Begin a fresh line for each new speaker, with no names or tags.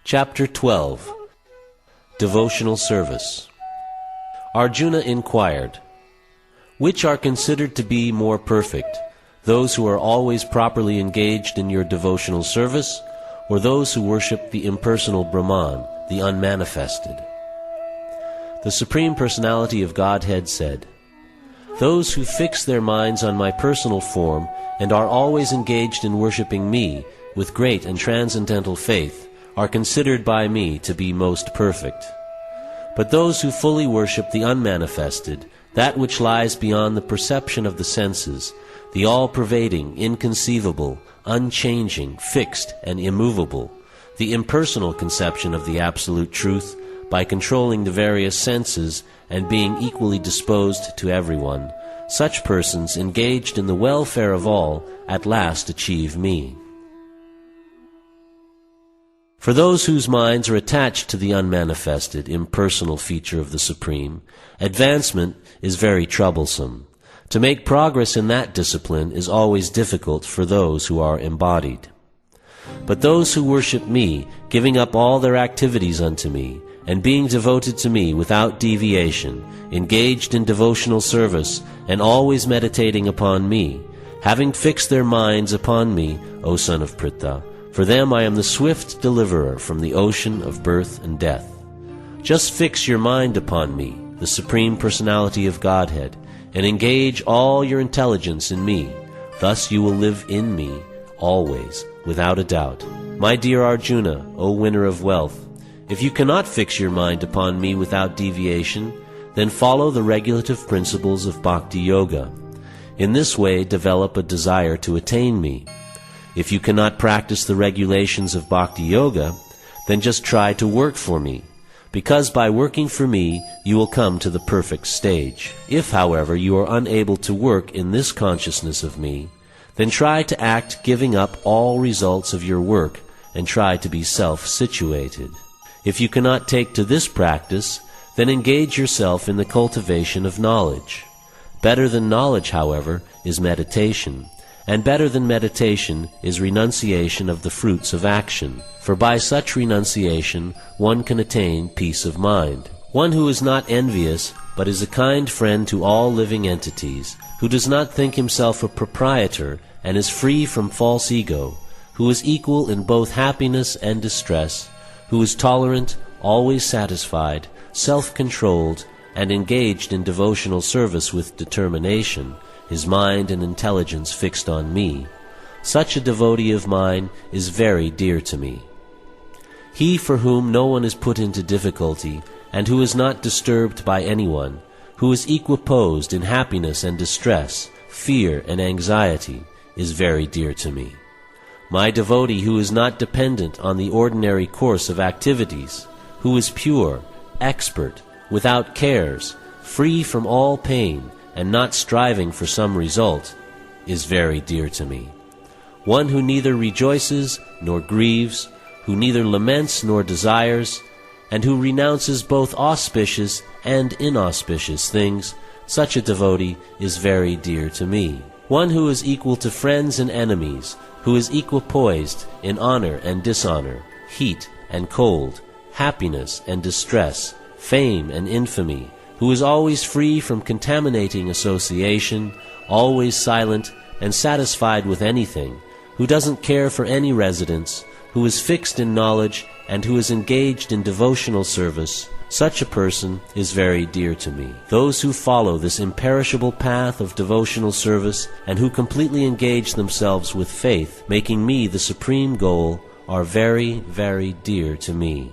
Chapter 12. Devotional Service. Arjuna inquired, which are considered to be more perfect, those who are always properly engaged in your devotional service, or those who worship the impersonal Brahman, the unmanifested? The Supreme Personality of Godhead said, those who fix their minds on my personal form and are always engaged in worshipping me with great and transcendental faith are considered by me to be most perfect. But those who fully worship the unmanifested, that which lies beyond the perception of the senses, the all-pervading, inconceivable, unchanging, fixed, and immovable, the impersonal conception of the absolute truth, by controlling the various senses and being equally disposed to everyone, such persons engaged in the welfare of all at last achieve me. For those whose minds are attached to the unmanifested, impersonal feature of the Supreme, advancement is very troublesome. To make progress in that discipline is always difficult for those who are embodied. But those who worship me, giving up all their activities unto me, and being devoted to me without deviation, engaged in devotional service, and always meditating upon me, having fixed their minds upon me, O son of Pritha, for them I am the swift deliverer from the ocean of birth and death. Just fix your mind upon me, the Supreme Personality of Godhead, and engage all your intelligence in me. Thus you will live in me, always, without a doubt. My dear Arjuna, O winner of wealth, if you cannot fix your mind upon me without deviation, then follow the regulative principles of Bhakti Yoga. In this way develop a desire to attain me. If you cannot practice the regulations of Bhakti Yoga, then just try to work for me, because by working for me you will come to the perfect stage. If, however, you are unable to work in this consciousness of me, then try to act giving up all results of your work and try to be self-situated. If you cannot take to this practice, then engage yourself in the cultivation of knowledge. Better than knowledge, however, is meditation, and better than meditation is renunciation of the fruits of action, for by such renunciation one can attain peace of mind. One who is not envious, but is a kind friend to all living entities, who does not think himself a proprietor and is free from false ego, who is equal in both happiness and distress, who is tolerant, always satisfied, self-controlled, and engaged in devotional service with determination, his mind and intelligence fixed on me, such a devotee of mine is very dear to me. He for whom no one is put into difficulty, and who is not disturbed by anyone, who is equiposed in happiness and distress, fear and anxiety, is very dear to me. My devotee who is not dependent on the ordinary course of activities, who is pure, expert, without cares, free from all pain, and not striving for some result, is very dear to me. One who neither rejoices nor grieves, who neither laments nor desires, and who renounces both auspicious and inauspicious things, such a devotee is very dear to me. One who is equal to friends and enemies, who is equipoised in honor and dishonor, heat and cold, happiness and distress, fame and infamy, who is always free from contaminating association, always silent and satisfied with anything, who doesn't care for any residence, who is fixed in knowledge, and who is engaged in devotional service, such a person is very dear to me. Those who follow this imperishable path of devotional service and who completely engage themselves with faith, making me the supreme goal, are very, very dear to me.